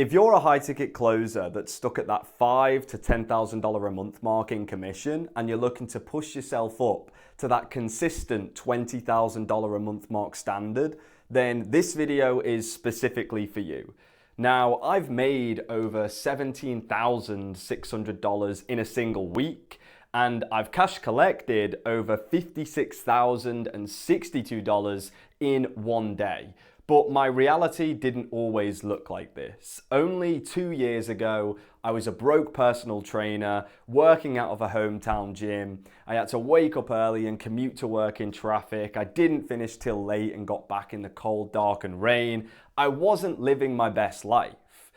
If you're a high-ticket closer that's stuck at that $5,000 to $10,000 a month mark in commission and you're looking to push yourself up to that consistent $20,000 a month mark standard, then this video is specifically for you. Now, I've made over $17,600 in a single week, and I've cash collected over $56,062 in one day. But my reality didn't always look like this. Only 2 years ago, I was a broke personal trainer working out of a hometown gym. I had to wake up early and commute to work in traffic. I didn't finish till late and got back in the cold, dark and rain. I wasn't living my best life.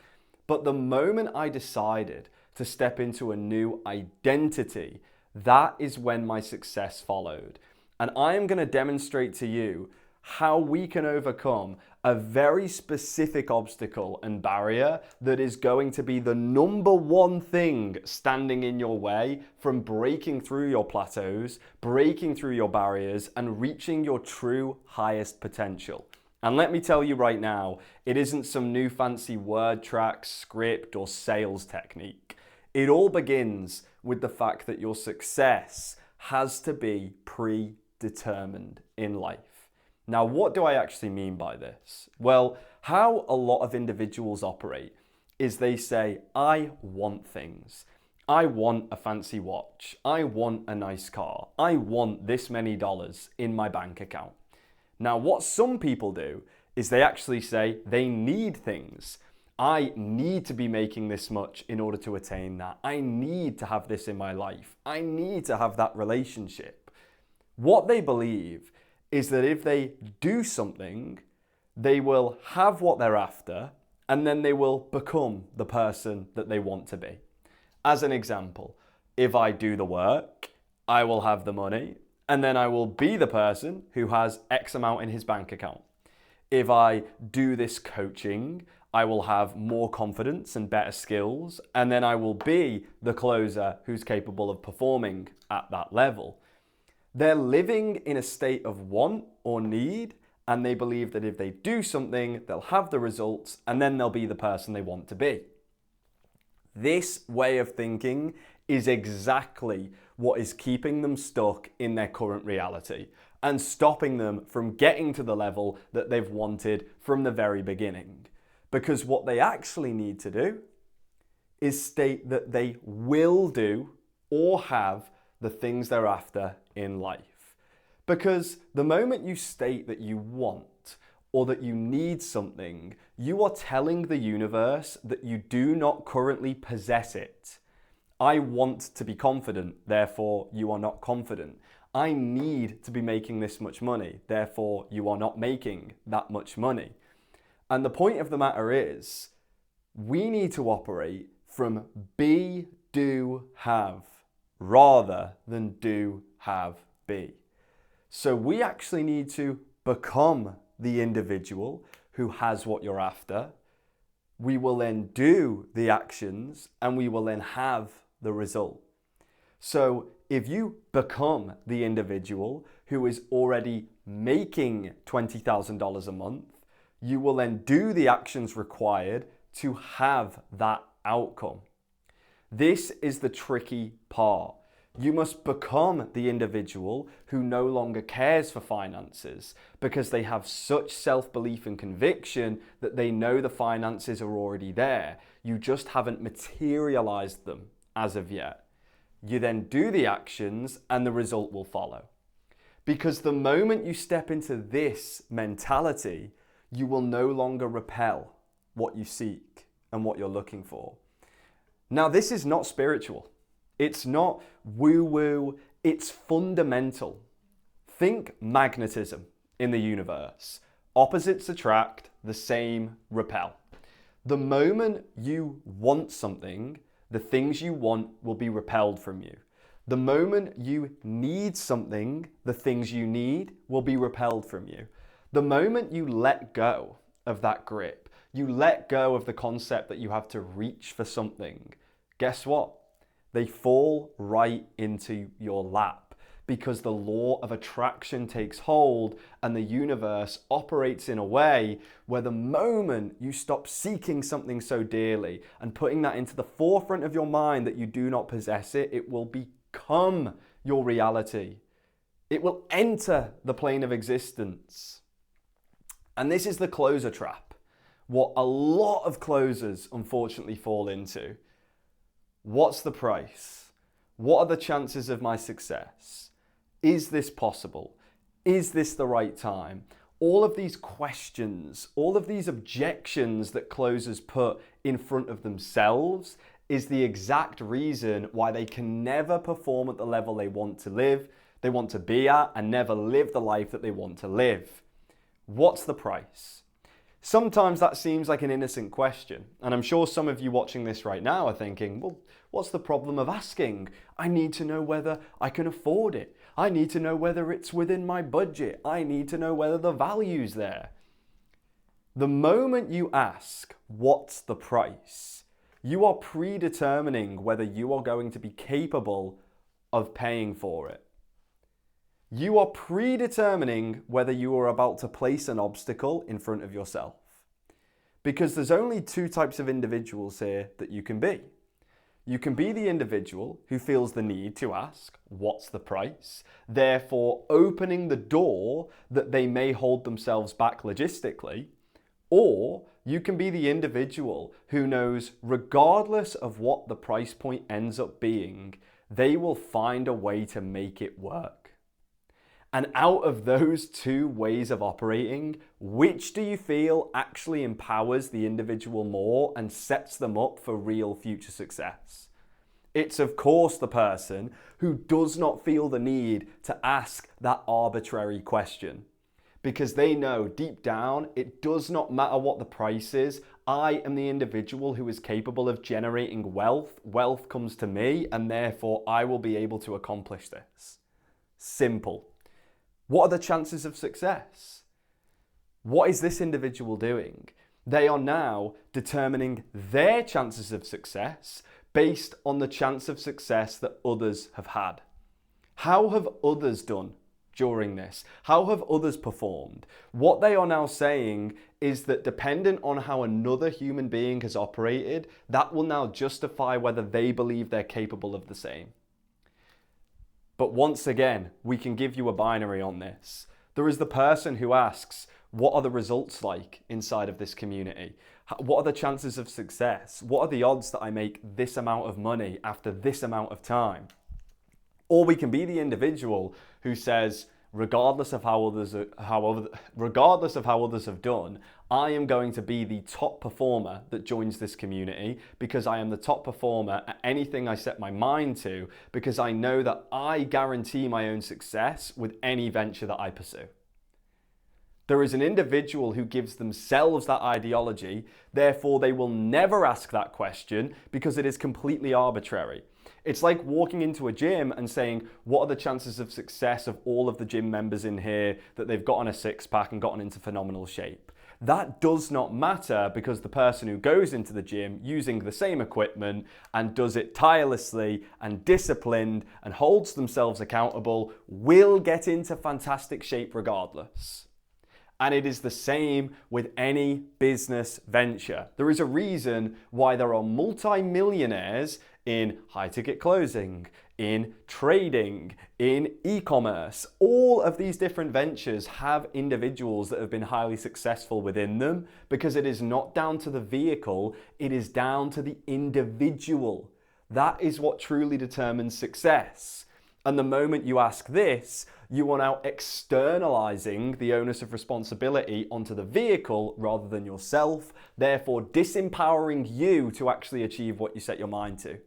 But the moment I decided to step into a new identity, that is when my success followed. And I am going to demonstrate to you how we can overcome a very specific obstacle and barrier that is going to be the number one thing standing in your way from breaking through your plateaus, breaking through your barriers, and reaching your true highest potential. And let me tell you right now, it isn't some new fancy word track, script, or sales technique. It all begins with the fact that your success has to be predetermined in life. Now, what do I actually mean by this? Well, how a lot of individuals operate is they say, I want things. I want a fancy watch. I want a nice car. I want this many dollars in my bank account. Now, what some people do is they actually say they need things. I need to be making this much in order to attain that. I need to have this in my life. I need to have that relationship. What they believe is that if they do something, they will have what they're after, and then they will become the person that they want to be. As an example, if I do the work, I will have the money, and then I will be the person who has X amount in his bank account. If I do this coaching, I will have more confidence and better skills, and then I will be the closer who's capable of performing at that level. They're living in a state of want or need, and they believe that if they do something, they'll have the results, and then they'll be the person they want to be. This way of thinking is exactly what is keeping them stuck in their current reality and stopping them from getting to the level that they've wanted from the very beginning. Because what they actually need to do is state that they will do or have the things they're after in life. Because the moment you state that you want or that you need something, you are telling the universe that you do not currently possess it. I want to be confident, therefore you are not confident. I need to be making this much money, therefore you are not making that much money. And the point of the matter is, we need to operate from be, do, have, rather than do, have, be. So we actually need to become the individual who has what you're after. We will then do the actions and we will then have the result. So if you become the individual who is already making $20,000 a month, you will then do the actions required to have that outcome. This is the tricky part. You must become the individual who no longer cares for finances because they have such self-belief and conviction that they know the finances are already there. You just haven't materialized them as of yet. You then do the actions and the result will follow. Because the moment you step into this mentality, you will no longer repel what you seek and what you're looking for. Now, this is not spiritual. It's not woo-woo. It's fundamental. Think magnetism in the universe. Opposites attract, the same repel. The moment you want something, the things you want will be repelled from you. The moment you need something, the things you need will be repelled from you. The moment you let go of that grip, you let go of the concept that you have to reach for something, guess what? They fall right into your lap because the law of attraction takes hold and the universe operates in a way where the moment you stop seeking something so dearly and putting that into the forefront of your mind that you do not possess it, it will become your reality. It will enter the plane of existence. And this is the closer trap, what a lot of closers unfortunately fall into. What's the price? What are the chances of my success? Is this possible? Is this the right time? All of these questions, all of these objections that closers put in front of themselves is the exact reason why they can never perform at the level they want to live, they want to be at, and never live the life that they want to live. What's the price? Sometimes that seems like an innocent question, and I'm sure some of you watching this right now are thinking, well, what's the problem of asking? I need to know whether I can afford it. I need to know whether it's within my budget. I need to know whether the value's there. The moment you ask, what's the price? You are predetermining whether you are going to be capable of paying for it. You are predetermining whether you are about to place an obstacle in front of yourself. Because there's only two types of individuals here that you can be. You can be the individual who feels the need to ask, what's the price? Therefore, opening the door that they may hold themselves back logistically. Or you can be the individual who knows, regardless of what the price point ends up being, they will find a way to make it work. And out of those two ways of operating, which do you feel actually empowers the individual more and sets them up for real future success? It's of course the person who does not feel the need to ask that arbitrary question. Because they know deep down, it does not matter what the price is. I am the individual who is capable of generating wealth. Wealth comes to me, and therefore I will be able to accomplish this. Simple. What are the chances of success? What is this individual doing? They are now determining their chances of success based on the chance of success that others have had. How have others done during this? How have others performed? What they are now saying is that dependent on how another human being has operated, that will now justify whether they believe they're capable of the same. But once again, we can give you a binary on this. There is the person who asks, what are the results like inside of this community? What are the chances of success? What are the odds that I make this amount of money after this amount of time? Or we can be the individual who says, regardless of how others have done, I am going to be the top performer that joins this community because I am the top performer at anything I set my mind to, because I know that I guarantee my own success with any venture that I pursue. There is an individual who gives themselves that ideology, therefore they will never ask that question because it is completely arbitrary. It's like walking into a gym and saying, what are the chances of success of all of the gym members in here that they've gotten a six-pack and gotten into phenomenal shape? That does not matter because the person who goes into the gym using the same equipment and does it tirelessly and disciplined and holds themselves accountable will get into fantastic shape regardless. And it is the same with any business venture. There is a reason why there are multi-millionaires in high-ticket closing, in trading, in e-commerce. All of these different ventures have individuals that have been highly successful within them because it is not down to the vehicle, it is down to the individual. That is what truly determines success. And the moment you ask this, you are now externalizing the onus of responsibility onto the vehicle rather than yourself, therefore disempowering you to actually achieve what you set your mind to.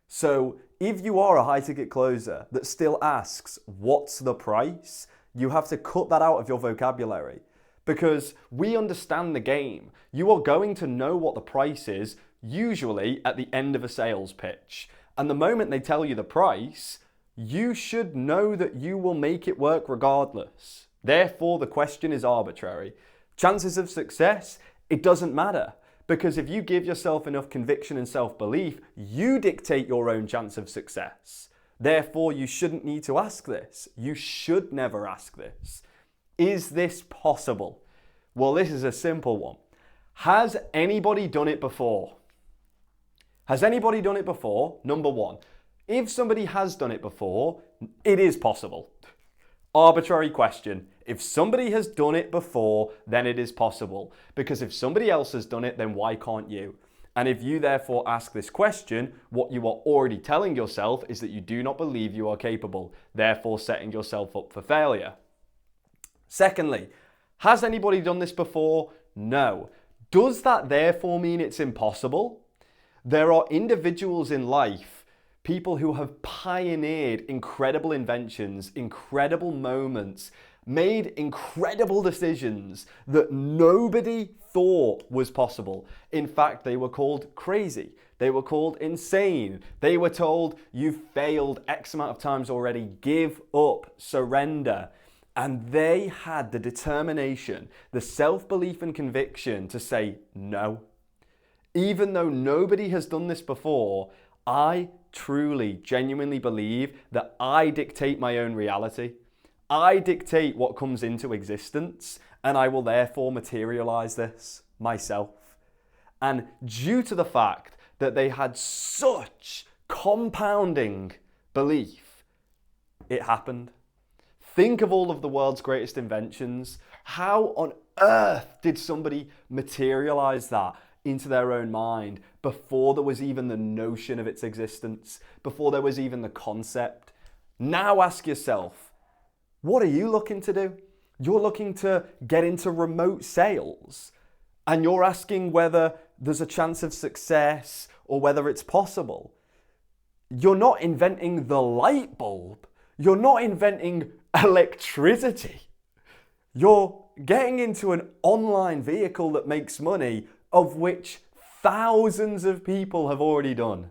So if you are a high-ticket closer that still asks, what's the price? You have to cut that out of your vocabulary because we understand the game. You are going to know what the price is, usually at the end of a sales pitch. And the moment they tell you the price, you should know that you will make it work regardless. Therefore, the question is arbitrary. Chances of success, it doesn't matter. Because if you give yourself enough conviction and self-belief, you dictate your own chance of success. Therefore, you shouldn't need to ask this. You should never ask this. Is this possible? Well, this is a simple one. Has anybody done it before? Has anybody done it before? Number one. If somebody has done it before, it is possible. Arbitrary question. If somebody has done it before, then it is possible. Because if somebody else has done it, then why can't you? And if you therefore ask this question, what you are already telling yourself is that you do not believe you are capable, therefore setting yourself up for failure. Secondly, has anybody done this before? No. Does that therefore mean it's impossible? There are individuals in life, people who have pioneered incredible inventions, incredible moments, made incredible decisions that nobody thought was possible. In fact, they were called crazy. They were called insane. They were told, you've failed X amount of times already, give up, surrender. And they had the determination, the self-belief and conviction to say no. Even though nobody has done this before, I truly, genuinely believe that I dictate my own reality. I dictate what comes into existence, and I will therefore materialize this myself. And due to the fact that they had such compounding belief, it happened. Think of all of the world's greatest inventions. How on earth did somebody materialize that into their own mind before there was even the notion of its existence, before there was even the concept? Now ask yourself, what are you looking to do? You're looking to get into remote sales, and you're asking whether there's a chance of success or whether it's possible. You're not inventing the light bulb. You're not inventing electricity. You're getting into an online vehicle that makes money, of which thousands of people have already done.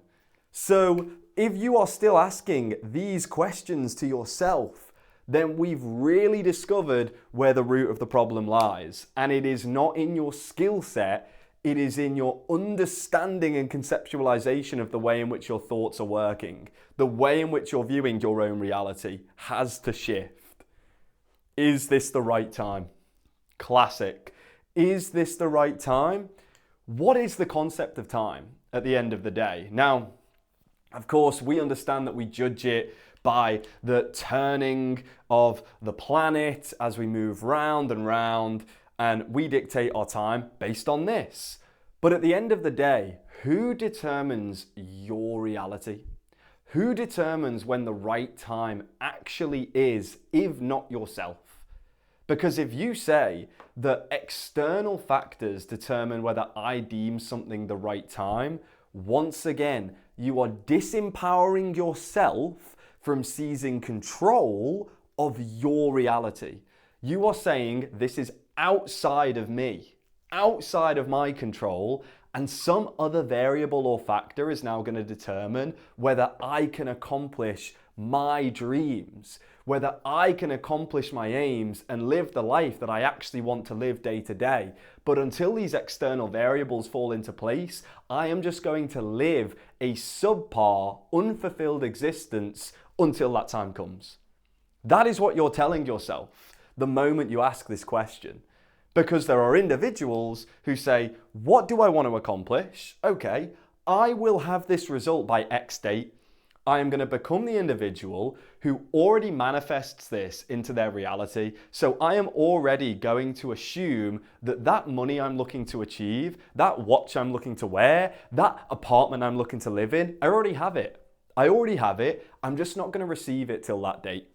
So if you are still asking these questions to yourself, then we've really discovered where the root of the problem lies. And it is not in your skill set, it is in your understanding and conceptualization of the way in which your thoughts are working. The way in which you're viewing your own reality has to shift. Is this the right time? Classic. Is this the right time? What is the concept of time at the end of the day? Now, of course, we understand that we judge it by the turning of the planet as we move round and round, and we dictate our time based on this. But at the end of the day, who determines your reality? Who determines when the right time actually is, if not yourself? Because if you say that external factors determine whether I deem something the right time, once again, you are disempowering yourself from seizing control of your reality. You are saying this is outside of me, outside of my control, and some other variable or factor is now going to determine whether I can accomplish my dreams, whether I can accomplish my aims and live the life that I actually want to live day to day. But until these external variables fall into place, I am just going to live a subpar, unfulfilled existence until that time comes. That is what you're telling yourself the moment you ask this question. Because there are individuals who say, what do I want to accomplish? Okay, I will have this result by X date. I am going to become the individual who already manifests this into their reality. So I am already going to assume that that money I'm looking to achieve, that watch I'm looking to wear, that apartment I'm looking to live in, I already have it. I already have it. I'm just not going to receive it till that date.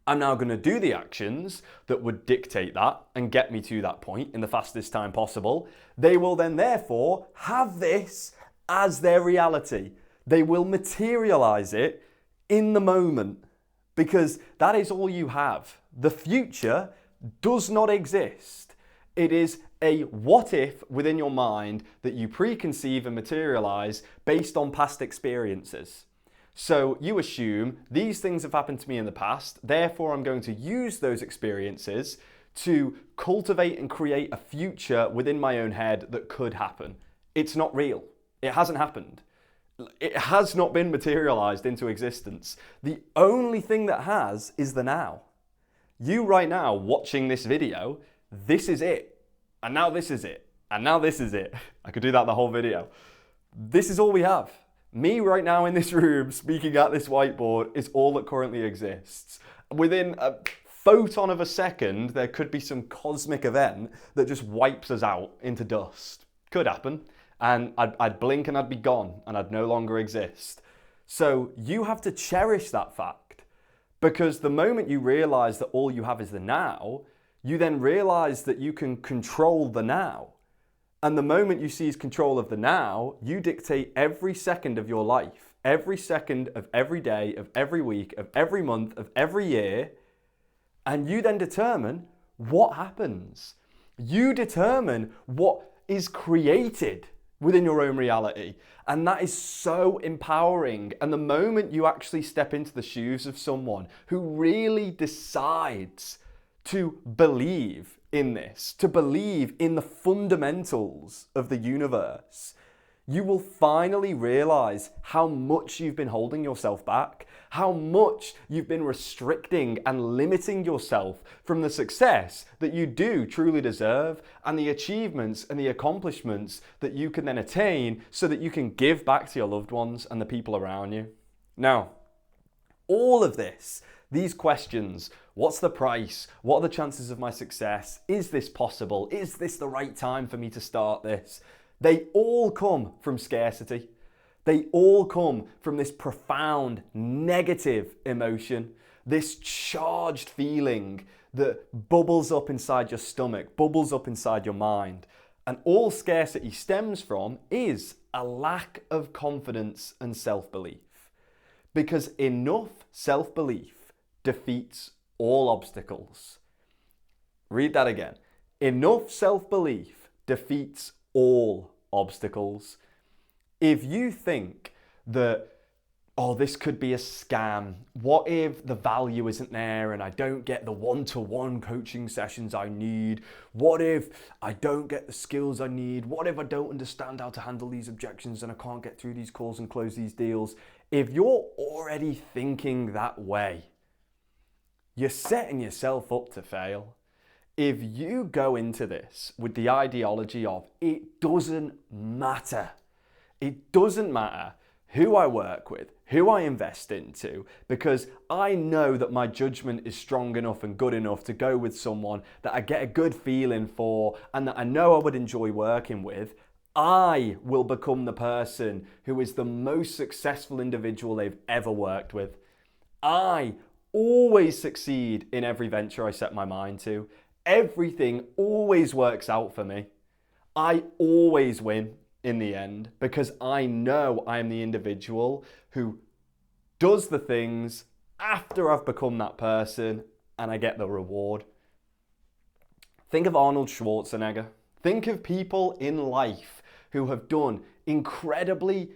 I'm now going to do the actions that would dictate that and get me to that point in the fastest time possible. They will then therefore have this as their reality. They will materialize it in the moment because that is all you have. The future does not exist. It is a what if within your mind that you preconceive and materialize based on past experiences. So you assume these things have happened to me in the past, therefore I'm going to use those experiences to cultivate and create a future within my own head that could happen. It's not real. It hasn't happened. It has not been materialized into existence. The only thing that has is the now. You right now watching this video, this is it. And now this is it. And now this is it. I could do that the whole video. This is all we have. Me right now in this room speaking at this whiteboard is all that currently exists. Within a photon of a second, there could be some cosmic event that just wipes us out into dust. Could happen. And I'd blink and I'd be gone and I'd no longer exist. So you have to cherish that fact, because the moment you realize that all you have is the now, you then realize that you can control the now. And the moment you seize control of the now, you dictate every second of your life, every second of every day, of every week, of every month, of every year, and you then determine what happens. You determine what is created within your own reality. And that is so empowering. And the moment you actually step into the shoes of someone who really decides to believe in this, to believe in the fundamentals of the universe, you will finally realize how much you've been holding yourself back, how much you've been restricting and limiting yourself from the success that you do truly deserve and the achievements and the accomplishments that you can then attain so that you can give back to your loved ones and the people around you. Now, all of this, these questions, what's the price? What are the chances of my success? Is this possible? Is this the right time for me to start this? They all come from scarcity. They all come from this profound negative emotion, this charged feeling that bubbles up inside your stomach, bubbles up inside your mind. And all scarcity stems from is a lack of confidence and self-belief. Because enough self-belief defeats all obstacles. Read that again. Enough self-belief defeats all obstacles. If you think that, oh, this could be a scam, what if the value isn't there and I don't get the one-to-one coaching sessions I need? What if I don't get the skills I need? What if I don't understand how to handle these objections and I can't get through these calls and close these deals? If you're already thinking that way, you're setting yourself up to fail. If you go into this with the ideology of it doesn't matter who I work with, who I invest into, because I know that my judgment is strong enough and good enough to go with someone that I get a good feeling for and that I know I would enjoy working with, I will become the person who is the most successful individual they've ever worked with. I always succeed in every venture I set my mind to. Everything always works out for me. I always win in the end because I know I am the individual who does the things after I've become that person and I get the reward. Think of Arnold Schwarzenegger. Think of people in life who have done incredibly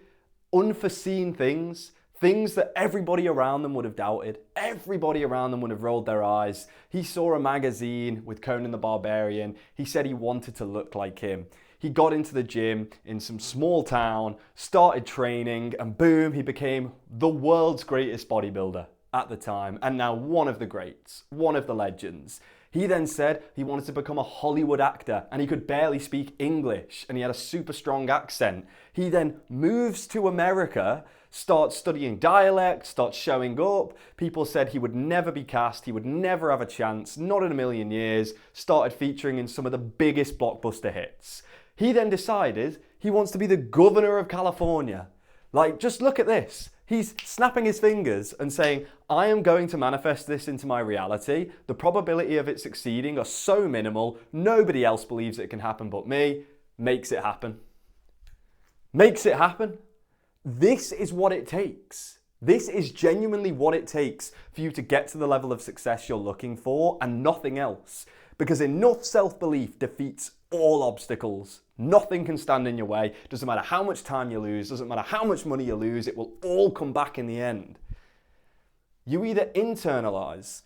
unforeseen things, things that everybody around them would have doubted. Everybody around them would have rolled their eyes. He saw a magazine with Conan the Barbarian. He said he wanted to look like him. He got into the gym in some small town, started training, and boom, he became the world's greatest bodybuilder at the time, and now one of the greats, one of the legends. He then said he wanted to become a Hollywood actor, and he could barely speak English, and he had a super strong accent. He then moves to America, starts studying dialect, starts showing up. People said he would never be cast, he would never have a chance, not in a million years. Started featuring in some of the biggest blockbuster hits. He then decided he wants to be the governor of California. Like, just look at this. He's snapping his fingers and saying, I am going to manifest this into my reality. The probability of it succeeding are so minimal. Nobody else believes it can happen but me. Makes it happen. Makes it happen. This is what it takes. This is genuinely what it takes for you to get to the level of success you're looking for and nothing else. Because enough self-belief defeats all obstacles. Nothing can stand in your way. Doesn't matter how much time you lose, doesn't matter how much money you lose, it will all come back in the end. You either internalize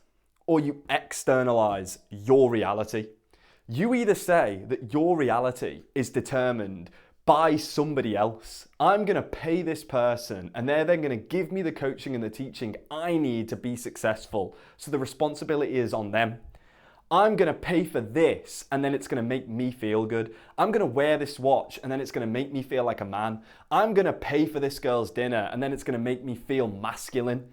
or you externalize your reality. You either say that your reality is determined by somebody else. I'm going to pay this person and they're then going to give me the coaching and the teaching I need to be successful. So the responsibility is on them. I'm going to pay for this and then it's going to make me feel good. I'm going to wear this watch and then it's going to make me feel like a man. I'm going to pay for this girl's dinner and then it's going to make me feel masculine.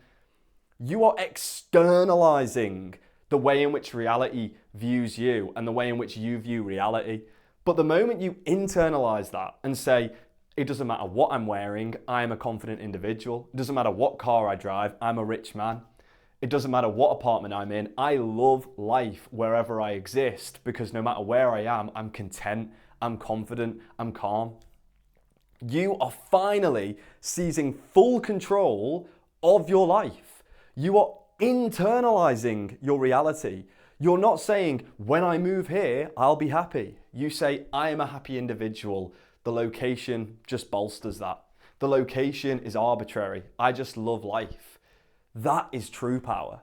You are externalizing the way in which reality views you and the way in which you view reality. But the moment you internalize that and say, it doesn't matter what I'm wearing, I am a confident individual. It doesn't matter what car I drive, I'm a rich man. It doesn't matter what apartment I'm in, I love life wherever I exist because no matter where I am, I'm content, I'm confident, I'm calm. You are finally seizing full control of your life. You are internalizing your reality. You're not saying, when I move here, I'll be happy. You say, I am a happy individual. The location just bolsters that. The location is arbitrary. I just love life. That is true power.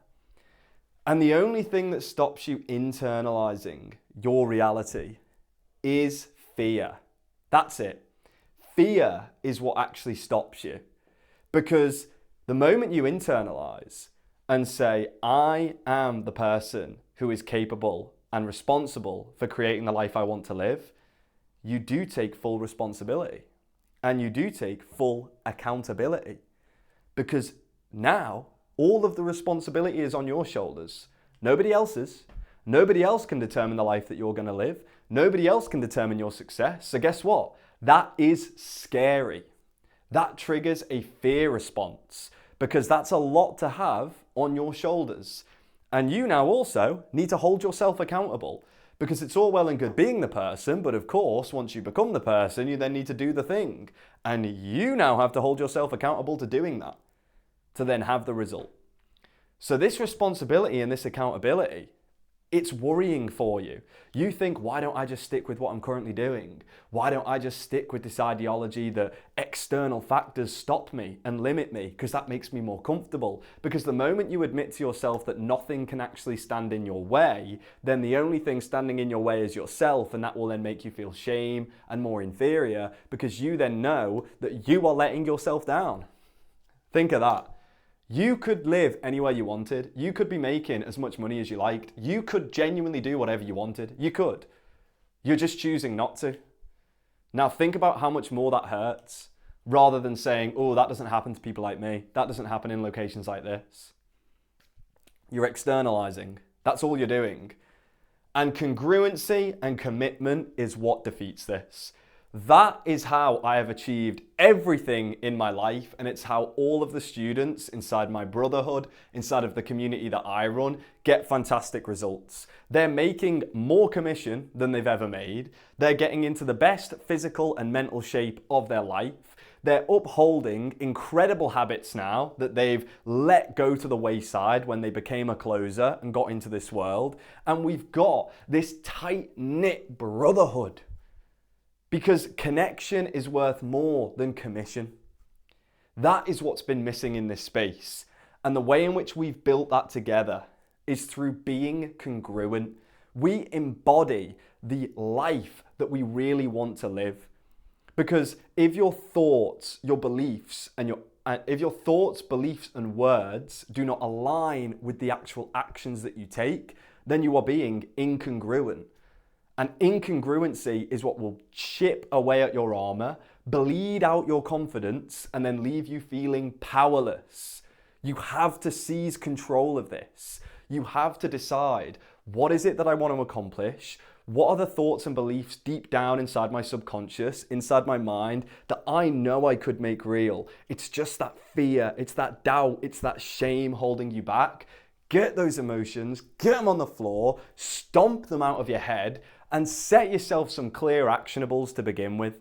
And the only thing that stops you internalizing your reality is fear. That's it. Fear is what actually stops you. Because the moment you internalize and say, I am the person who is capable and responsible for creating the life I want to live, you do take full responsibility and you do take full accountability because now all of the responsibility is on your shoulders. Nobody else's. Nobody else can determine the life that you're going to live. Nobody else can determine your success. So guess what? That is scary. That triggers a fear response because that's a lot to have on your shoulders. And you now also need to hold yourself accountable because it's all well and good being the person, but of course, once you become the person, you then need to do the thing. And you now have to hold yourself accountable to doing that, to then have the result. So this responsibility and this accountability, it's worrying for you. You think, why don't I just stick with what I'm currently doing? Why don't I just stick with this ideology that external factors stop me and limit me because that makes me more comfortable? Because the moment you admit to yourself that nothing can actually stand in your way, then the only thing standing in your way is yourself, and that will then make you feel shame and more inferior because you then know that you are letting yourself down. Think of that. You could live anywhere you wanted. You could be making as much money as you liked. You could genuinely do whatever you wanted. You could. You're just choosing not to. Now think about how much more that hurts rather than saying, oh, that doesn't happen to people like me. That doesn't happen in locations like this. You're externalizing. That's all you're doing. And congruency and commitment is what defeats this. That is how I have achieved everything in my life, and it's how all of the students inside my brotherhood, inside of the community that I run, get fantastic results. They're making more commission than they've ever made. They're getting into the best physical and mental shape of their life. They're upholding incredible habits now that they've let go to the wayside when they became a closer and got into this world. And we've got this tight-knit brotherhood. Because connection is worth more than commission. That is what's been missing in this space. And the way in which we've built that together is through being congruent. We embody the life that we really want to live. Because if your thoughts, your beliefs, if your thoughts, beliefs, and words do not align with the actual actions that you take, then you are being incongruent. And incongruency is what will chip away at your armor, bleed out your confidence, and then leave you feeling powerless. You have to seize control of this. You have to decide, what is it that I want to accomplish? What are the thoughts and beliefs deep down inside my subconscious, inside my mind, that I know I could make real? It's just that fear, it's that doubt, it's that shame holding you back. Get those emotions, get them on the floor, stomp them out of your head, and set yourself some clear actionables to begin with.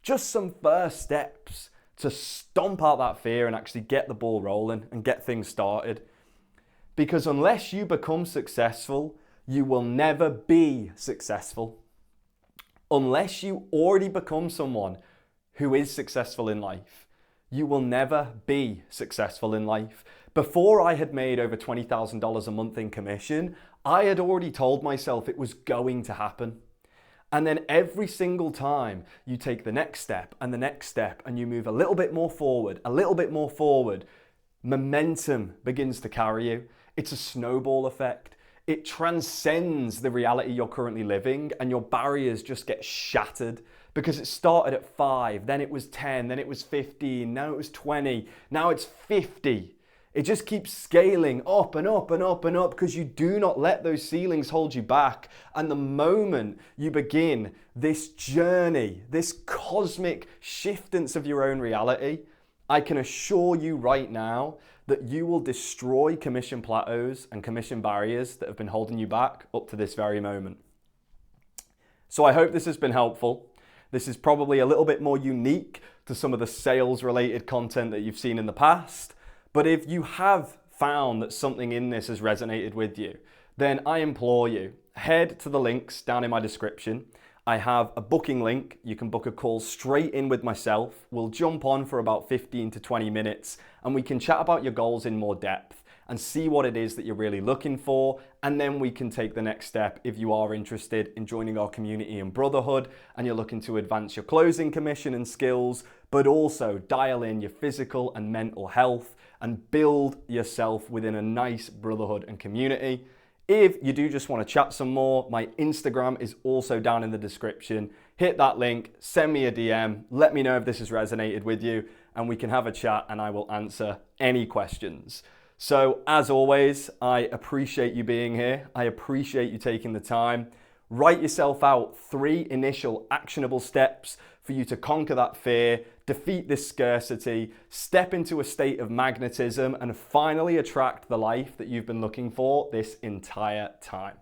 Just some first steps to stomp out that fear and actually get the ball rolling and get things started. Because unless you become successful, you will never be successful. Unless you already become someone who is successful in life, you will never be successful in life. Before I had made over $20,000 a month in commission, I had already told myself it was going to happen. And then every single time you take the next step and the next step and you move a little bit more forward, a little bit more forward, momentum begins to carry you. It's a snowball effect. It transcends the reality you're currently living, and your barriers just get shattered because it started at 5, then it was 10, then it was 15, now it was 20, now it's 50. It just keeps scaling up and up and up and up because you do not let those ceilings hold you back. And the moment you begin this journey, this cosmic shiftance of your own reality, I can assure you right now that you will destroy commission plateaus and commission barriers that have been holding you back up to this very moment. So I hope this has been helpful. This is probably a little bit more unique to some of the sales related content that you've seen in the past. But if you have found that something in this has resonated with you, then I implore you, head to the links down in my description. I have a booking link. You can book a call straight in with myself. We'll jump on for about 15 to 20 minutes and we can chat about your goals in more depth and see what it is that you're really looking for. And then we can take the next step if you are interested in joining our community and brotherhood and you're looking to advance your closing commission and skills, but also dial in your physical and mental health and build yourself within a nice brotherhood and community. If you do just want to chat some more, my Instagram is also down in the description. Hit that link, send me a DM, let me know if this has resonated with you, and we can have a chat and I will answer any questions. So as always, I appreciate you being here. I appreciate you taking the time. Write yourself out 3 initial actionable steps for you to conquer that fear, defeat this scarcity, step into a state of magnetism, and finally attract the life that you've been looking for this entire time.